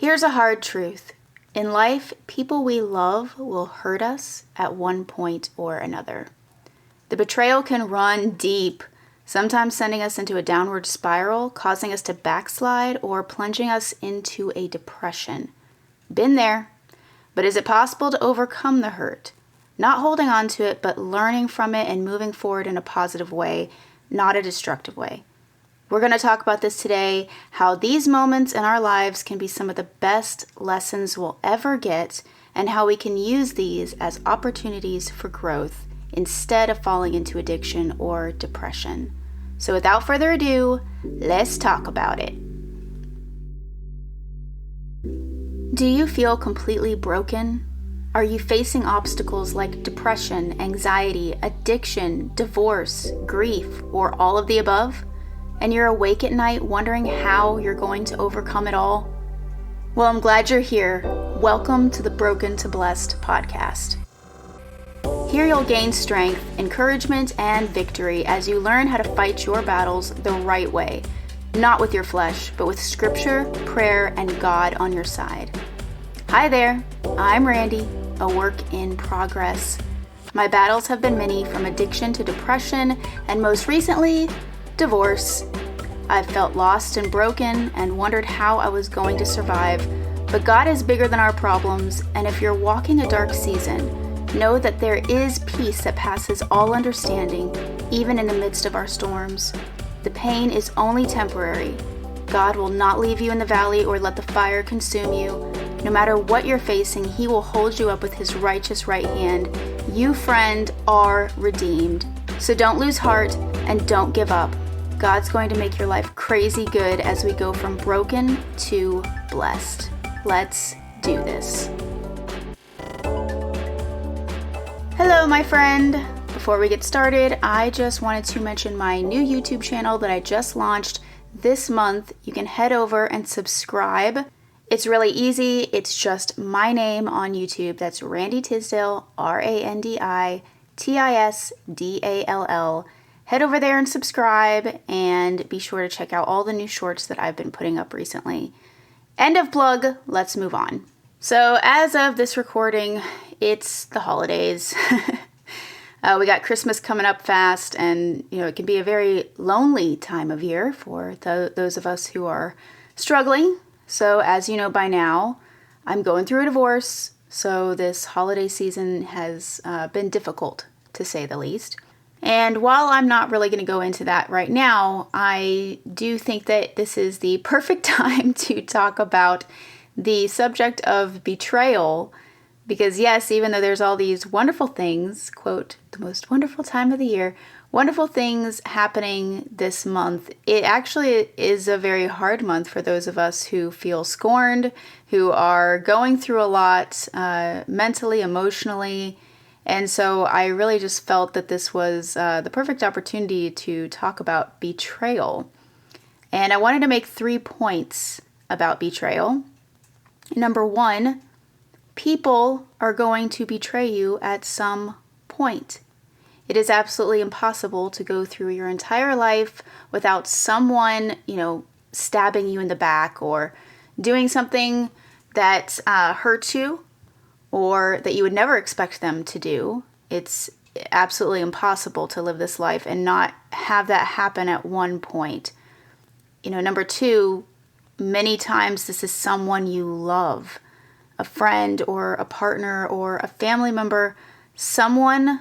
Here's a hard truth. In life, people we love will hurt us at one point or another. The betrayal can run deep, sometimes sending us into a downward spiral, causing us to backslide, or plunging us into a depression. Been there. But is it possible to overcome the hurt? Not holding on to it, but learning from it and moving forward in a positive way, not a destructive way. We're going to talk about this today, how these moments in our lives can be some of the best lessons we'll ever get, and how we can use these as opportunities for growth instead of falling into addiction or depression. So without further ado, let's talk about it. Do you feel completely broken? Are you facing obstacles like depression, anxiety, addiction, divorce, grief, or all of the above? And you're awake at night wondering how you're going to overcome it all? Well, I'm glad you're here. Welcome to the Broken to Blessed podcast. Here you'll gain strength, encouragement, and victory as you learn how to fight your battles the right way, not with your flesh, but with scripture, prayer, and God on your side. Hi there, I'm Randy, a work in progress. My battles have been many, from addiction to depression, and most recently, divorce. I've felt lost and broken and wondered how I was going to survive. But God is bigger than our problems, and if you're walking a dark season, know that there is peace that passes all understanding, even in the midst of our storms. The pain is only temporary. God will not leave you in the valley or let the fire consume you. No matter what you're facing, He will hold you up with His righteous right hand. You, friend, are redeemed. So don't lose heart and don't give up. God's going to make your life crazy good as we go from broken to blessed. Let's do this. Hello, my friend. Before we get started, I just wanted to mention my new YouTube channel that I just launched this month. You can head over and subscribe. It's really easy. It's just my name on YouTube. That's Randy Tisdale, RandyTisdall. Head over there and subscribe, and be sure to check out all the new shorts that I've been putting up recently. End of plug, let's move on. So as of this recording, it's the holidays. We got Christmas coming up fast, and it can be a very lonely time of year for those of us who are struggling. So as you know by now, I'm going through a divorce, so this holiday season has been difficult, to say the least. And while I'm not really going to go into that right now, I do think that this is the perfect time to talk about the subject of betrayal. Because yes, even though there's all these wonderful things, quote, the most wonderful time of the year, wonderful things happening this month, it actually is a very hard month for those of us who feel scorned, who are going through a lot mentally, emotionally. And so I really just felt that this was the perfect opportunity to talk about betrayal. And I wanted to make 3 points about betrayal. Number 1, people are going to betray you at some point. It is absolutely impossible to go through your entire life without someone, stabbing you in the back or doing something that hurts you, or that you would never expect them to do. It's absolutely impossible to live this life and not have that happen at one point. Number 2, many times this is someone you love, a friend or a partner or a family member, someone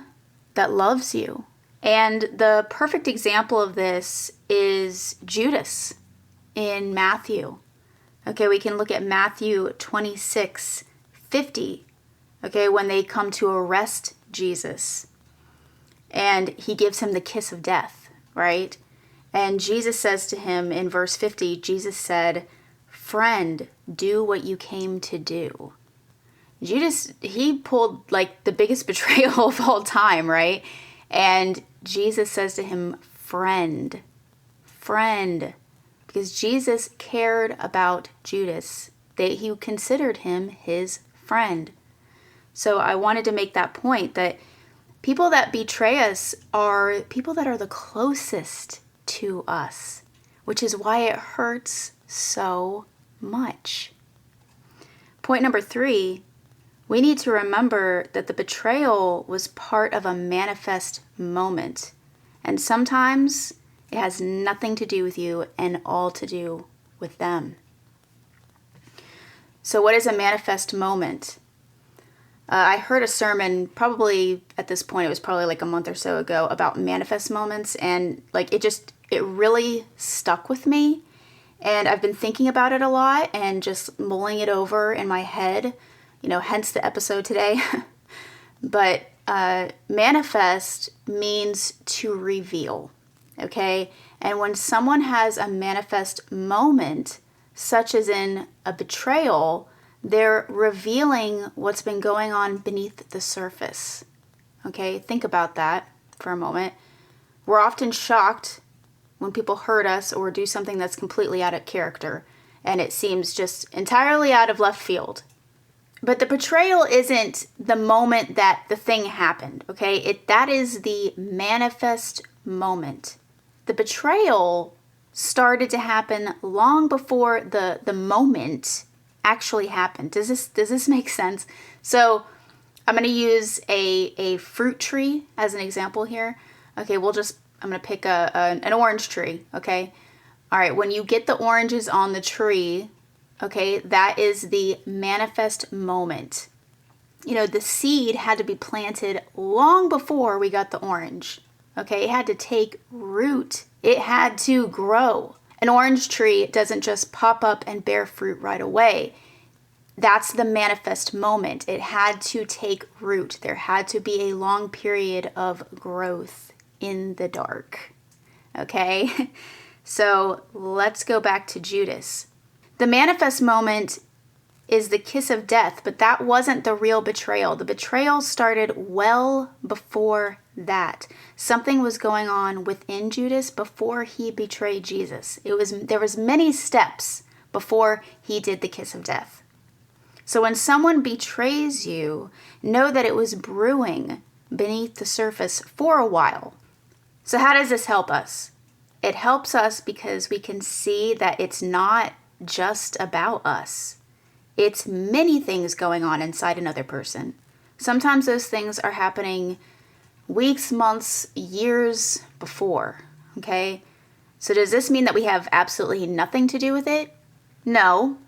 that loves you. And the perfect example of this is Judas in Matthew. Okay, we can look at Matthew 26:50. Okay, when they come to arrest Jesus, and he gives him the kiss of death, right? And Jesus says to him in verse 50, Jesus said, "Friend, do what you came to do." Judas, he pulled like the biggest betrayal of all time, right? And Jesus says to him, friend, because Jesus cared about Judas, that he considered him his friend. So I wanted to make that point that people that betray us are people that are the closest to us, which is why it hurts so much. Point number 3, we need to remember that the betrayal was part of a manifest moment. And sometimes it has nothing to do with you and all to do with them. So what is a manifest moment? I heard a sermon probably at this point, it was probably like a month or so ago, about manifest moments. And like it really stuck with me. And I've been thinking about it a lot and just mulling it over in my head, hence the episode today. But manifest means to reveal, okay? And when someone has a manifest moment, such as in a betrayal, they're revealing what's been going on beneath the surface, okay? Think about that for a moment. We're often shocked when people hurt us or do something that's completely out of character, and it seems just entirely out of left field. But the betrayal isn't the moment that the thing happened, okay? That is the manifest moment. The betrayal started to happen long before the moment actually happened. Does this make sense? So I'm going to use a fruit tree as an example here. Okay, I'm going to pick an orange tree, okay? All right, when you get the oranges on the tree, okay, that is the manifest moment. The seed had to be planted long before we got the orange, okay? It had to take root. It had to grow. An orange tree doesn't just pop up and bear fruit right away. That's the manifest moment. It had to take root. There had to be a long period of growth in the dark. Okay? So let's go back to Judas. The manifest moment is the kiss of death, but that wasn't the real betrayal. The betrayal started well before that. Something was going on within Judas before he betrayed Jesus. There was many steps before he did the kiss of death. So when someone betrays you, know that it was brewing beneath the surface for a while. So how does this help us? It helps us because we can see that it's not just about us. It's many things going on inside another person. Sometimes those things are happening weeks, months, years before, okay? So does this mean that we have absolutely nothing to do with it? No,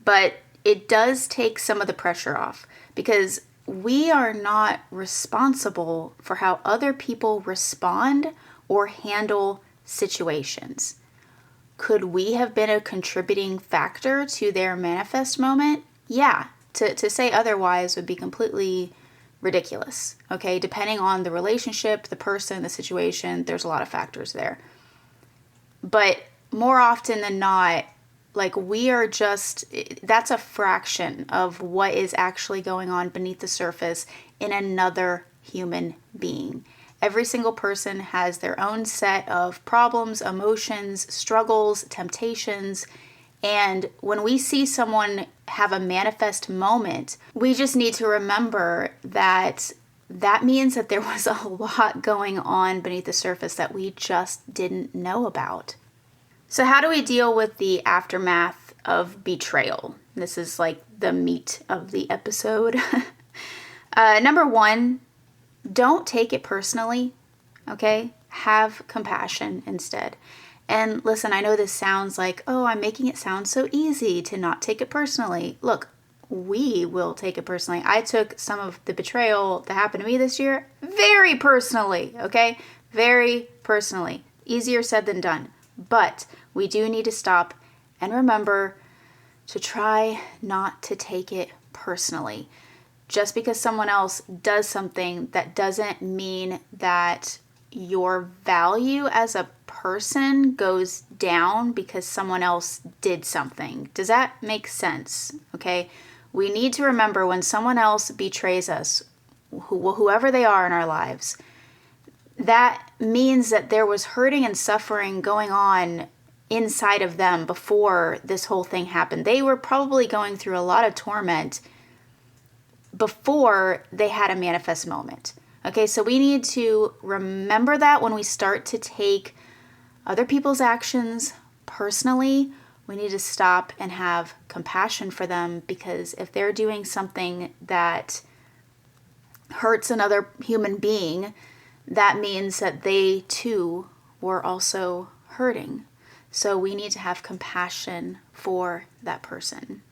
but it does take some of the pressure off because we are not responsible for how other people respond or handle situations. Could we have been a contributing factor to their manifest moment? Yeah. To say otherwise would be completely ridiculous. Okay, depending on the relationship, the person, the situation, there's a lot of factors there. But more often than not, that's a fraction of what is actually going on beneath the surface in another human being. Every single person has their own set of problems, emotions, struggles, temptations. And when we see someone have a manifest moment, we just need to remember that means that there was a lot going on beneath the surface that we just didn't know about. So how do we deal with the aftermath of betrayal? This is like the meat of the episode. Number 1, don't take it personally, okay? Have compassion instead. And listen, I know this sounds like, oh, I'm making it sound so easy to not take it personally. Look, we will take it personally. I took some of the betrayal that happened to me this year very personally, okay? Very personally. Easier said than done. But we do need to stop and remember to try not to take it personally. Just because someone else does something, that doesn't mean that your value as a person goes down because someone else did something. Does that make sense? Okay? We need to remember when someone else betrays us, whoever they are in our lives, that means that there was hurting and suffering going on inside of them before this whole thing happened. They were probably going through a lot of torment before they had a manifest moment. Okay, so we need to remember that when we start to take other people's actions personally, We need to stop and have compassion for them, because if they're doing something that hurts another human being, that means that they too were also hurting. So we need to have compassion for that person.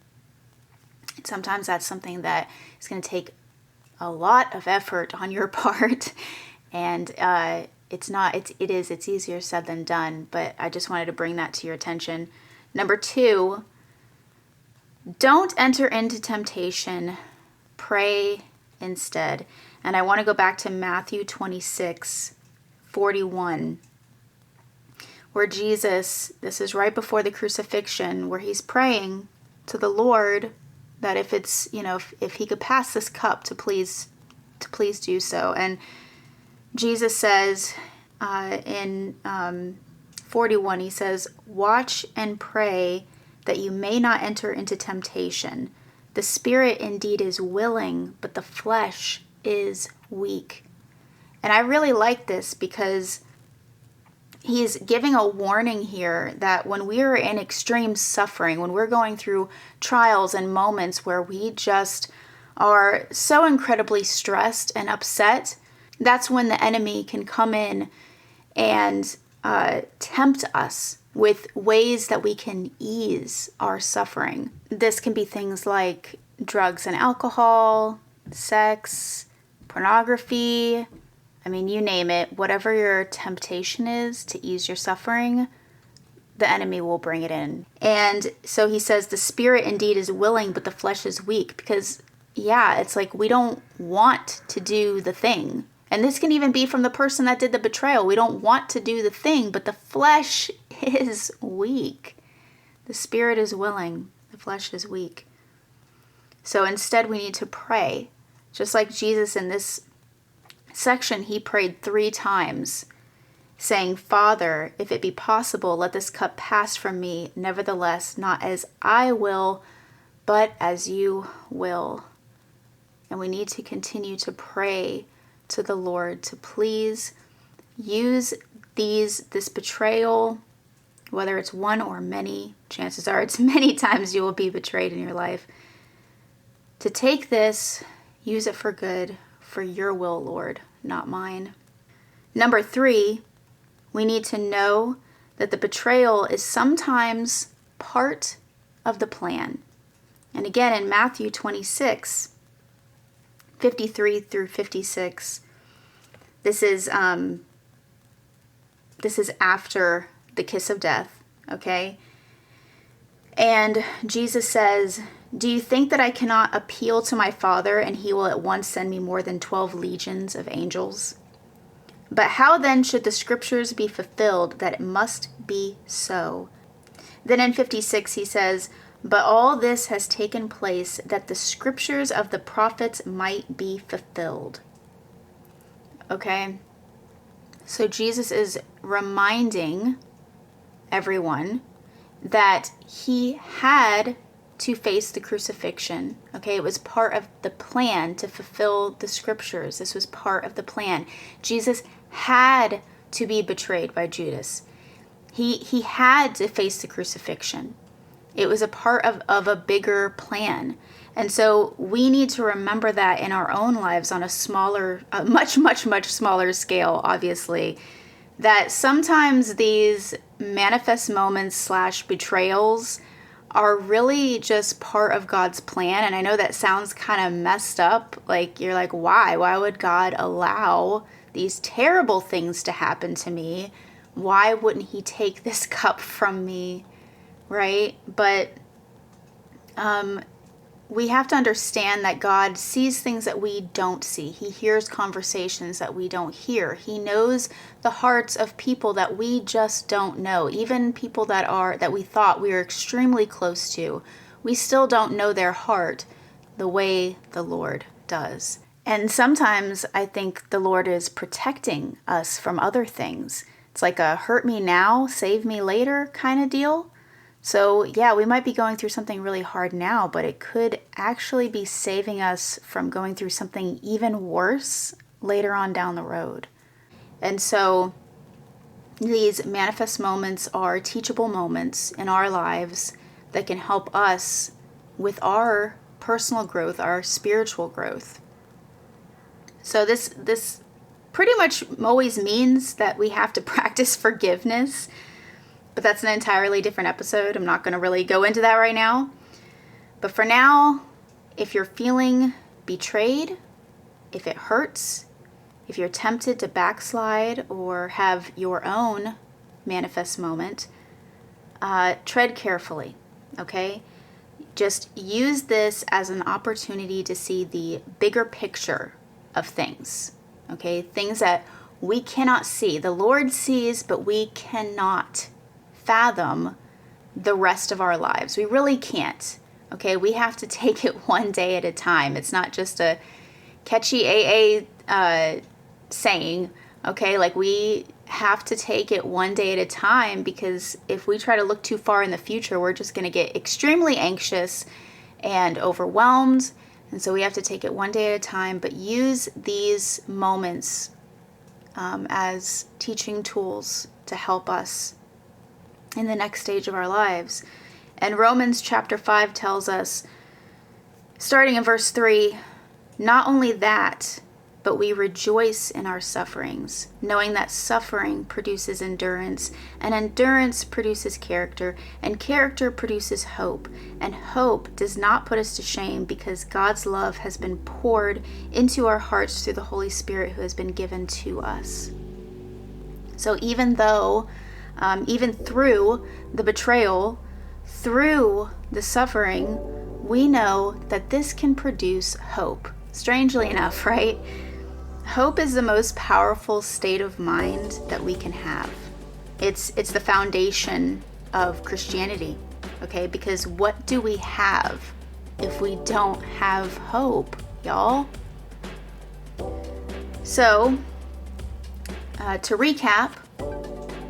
And sometimes that's something that is going to take a lot of effort on your part, and it's easier said than done, but I just wanted to bring that to your attention. Number 2, don't enter into temptation, pray instead. And I want to go back to Matthew 26:41, where Jesus, this is right before the crucifixion, where he's praying to the Lord that if it's, if he could pass this cup, to please do so. And Jesus says in 41, he says, "Watch and pray that you may not enter into temptation. The spirit indeed is willing, but the flesh is weak." And I really like this, because he's giving a warning here that when we are in extreme suffering, when we're going through trials and moments where we just are so incredibly stressed and upset, that's when the enemy can come in and tempt us with ways that we can ease our suffering. This can be things like drugs and alcohol, sex, pornography. I mean, you name it. Whatever your temptation is to ease your suffering, the enemy will bring it in. And so he says the spirit indeed is willing, but the flesh is weak. Because, it's like we don't want to do the thing. And this can even be from the person that did the betrayal. We don't want to do the thing, but the flesh is weak. The spirit is willing, the flesh is weak. So instead we need to pray. Just like Jesus in this section, he prayed 3 times, saying, "Father, if it be possible, let this cup pass from me. Nevertheless, not as I will, but as you will." And we need to continue to pray to the Lord to please use this betrayal, whether it's one or many, chances are it's many times you will be betrayed in your life, to take this, use it for good, for your will, Lord, not mine. Number 3, we need to know that the betrayal is sometimes part of the plan. And again, in Matthew 26:53 through 56, this is after the kiss of death, okay? And Jesus says, "Do you think that I cannot appeal to my Father, and he will at once send me more than 12 legions of angels? But how then should the scriptures be fulfilled that it must be so?" Then in 56 he says, "But all this has taken place that the scriptures of the prophets might be fulfilled." Okay? So Jesus is reminding everyone that he had to face the crucifixion. Okay? It was part of the plan to fulfill the scriptures. This was part of the plan. Jesus had to be betrayed by Judas. He had to face the crucifixion. It was a part of a bigger plan. And so we need to remember that in our own lives on a smaller, much smaller scale, obviously, that sometimes these manifest moments / betrayals are really just part of God's plan. And I know that sounds kind of messed up. Like, you're like, why? Why would God allow these terrible things to happen to me? Why wouldn't he take this cup from me? Right? But we have to understand that God sees things that we don't see. He hears conversations that we don't hear. He knows the hearts of people that we just don't know. Even people that we thought we were extremely close to. We still don't know their heart the way the Lord does. And sometimes I think the Lord is protecting us from other things. It's like a hurt me now, save me later kind of deal. So yeah, we might be going through something really hard now, but it could actually be saving us from going through something even worse later on down the road. And so these manifest moments are teachable moments in our lives that can help us with our personal growth, our spiritual growth. So this pretty much always means that we have to practice forgiveness, but that's an entirely different episode. I'm not going to really go into that right now. But for now, if you're feeling betrayed, if it hurts, if you're tempted to backslide or have your own manifest moment, tread carefully, okay? Just use this as an opportunity to see the bigger picture of things, okay? Things that we cannot see. The Lord sees, but we cannot fathom the rest of our lives. We really can't, okay? We have to take it one day at a time. It's not just a catchy AA saying, okay? Like, we have to take it one day at a time, because if we try to look too far in the future, we're just going to get extremely anxious and overwhelmed. And so we have to take it one day at a time, but use these moments as teaching tools to help us in the next stage of our lives. And Romans chapter 5 tells us, starting in verse 3, not only that, but we rejoice in our sufferings, knowing that suffering produces endurance, and endurance produces character, and character produces hope. And hope does not put us to shame, because God's love has been poured into our hearts through the Holy Spirit who has been given to us. So even though, even through the betrayal, through the suffering, we know that this can produce hope. Strangely enough, right? Hope is the most powerful state of mind that we can have. It's the foundation of Christianity, okay? Because what do we have if we don't have hope, y'all? So, to recap,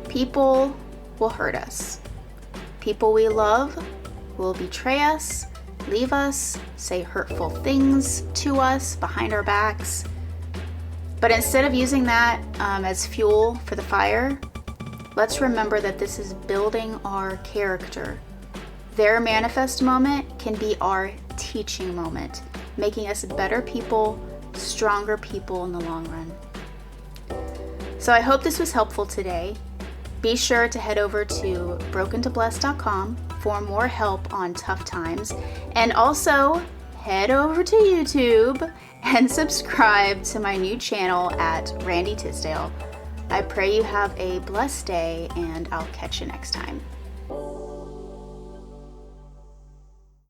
people will hurt us. People we love will betray us, leave us, say hurtful things to us behind our backs. But instead of using that as fuel for the fire, let's remember that this is building our character. Their manifest moment can be our teaching moment, making us better people, stronger people in the long run. So I hope this was helpful today. Be sure to head over to brokentoblessed.com for more help on tough times. And also head over to YouTube and subscribe to my new channel at Randy Tisdale. I pray you have a blessed day, and I'll catch you next time.